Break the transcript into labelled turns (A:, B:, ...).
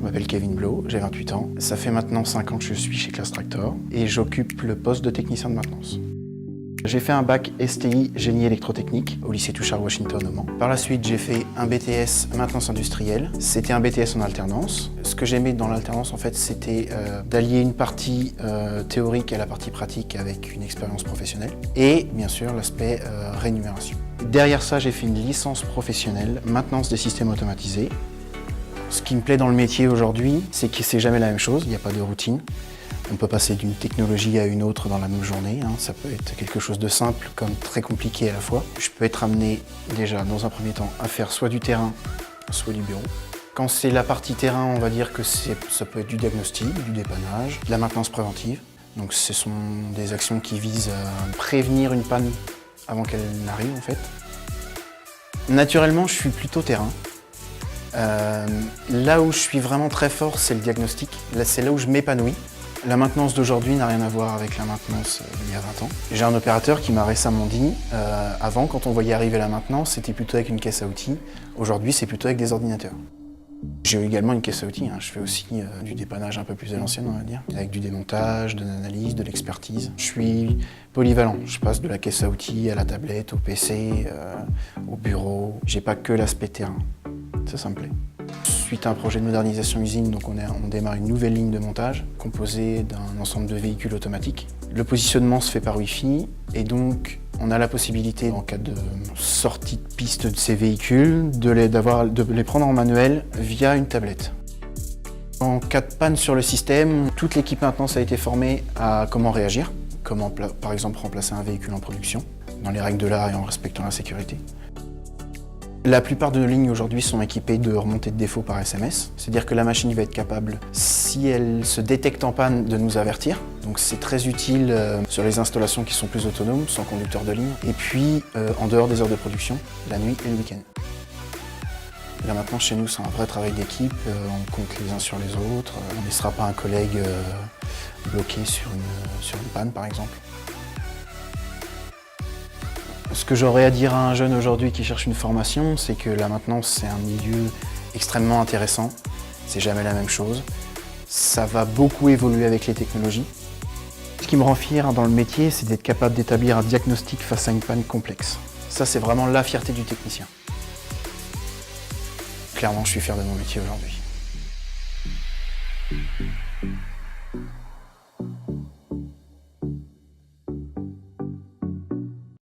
A: Je m'appelle Kevin Blo, j'ai 28 ans. Ça fait maintenant 5 ans que je suis chez Classe Tractor et j'occupe le poste de technicien de maintenance. J'ai fait un bac STI génie électrotechnique au lycée Touchard Washington au Mans. Par la suite, j'ai fait un BTS maintenance industrielle. C'était un BTS en alternance. Ce que j'aimais dans l'alternance, en fait, c'était d'allier une partie théorique à la partie pratique avec une expérience professionnelle et bien sûr l'aspect rémunération. Derrière ça, j'ai fait une licence professionnelle maintenance des systèmes automatisés. Ce qui me plaît dans le métier aujourd'hui, c'est que c'est jamais la même chose, il n'y a pas de routine. On peut passer d'une technologie à une autre dans la même journée. Ça peut être quelque chose de simple comme très compliqué à la fois. Je peux être amené déjà dans un premier temps à faire soit du terrain, soit du bureau. Quand c'est la partie terrain, on va dire que ça peut être du diagnostic, du dépannage, de la maintenance préventive. Donc ce sont des actions qui visent à prévenir une panne avant qu'elle n'arrive en fait. Naturellement, je suis plutôt terrain. Là où je suis vraiment très fort, c'est le diagnostic. C'est là où je m'épanouis. La maintenance d'aujourd'hui n'a rien à voir avec la maintenance d'il y a 20 ans. J'ai un opérateur qui m'a récemment dit, avant, quand on voyait arriver la maintenance, c'était plutôt avec une caisse à outils. Aujourd'hui, c'est plutôt avec des ordinateurs. J'ai également une caisse à outils. Je fais aussi du dépannage un peu plus à l'ancienne, on va dire, avec du démontage, de l'analyse, de l'expertise. Je suis polyvalent. Je passe de la caisse à outils à la tablette, au PC, au bureau. J'ai pas que l'aspect terrain. Ça me plaît. Suite à un projet de modernisation usine, donc on démarre une nouvelle ligne de montage composée d'un ensemble de véhicules automatiques. Le positionnement se fait par Wi-Fi et donc on a la possibilité, en cas de sortie de piste de ces véhicules, de les prendre en manuel via une tablette. En cas de panne sur le système, toute l'équipe maintenance a été formée à comment réagir, comment par exemple remplacer un véhicule en production, dans les règles de l'art et en respectant la sécurité. La plupart de nos lignes aujourd'hui sont équipées de remontées de défauts par SMS, c'est-à-dire que la machine va être capable, si elle se détecte en panne, de nous avertir. Donc c'est très utile sur les installations qui sont plus autonomes, sans conducteur de ligne, et puis en dehors des heures de production, la nuit et le week-end. Là maintenant chez nous c'est un vrai travail d'équipe, on compte les uns sur les autres, on ne laissera pas un collègue bloqué sur une panne par exemple. Ce que j'aurais à dire à un jeune aujourd'hui qui cherche une formation, c'est que la maintenance, c'est un milieu extrêmement intéressant. C'est jamais la même chose. Ça va beaucoup évoluer avec les technologies. Ce qui me rend fier dans le métier, c'est d'être capable d'établir un diagnostic face à une panne complexe. Ça, c'est vraiment la fierté du technicien. Clairement, je suis fier de mon métier aujourd'hui.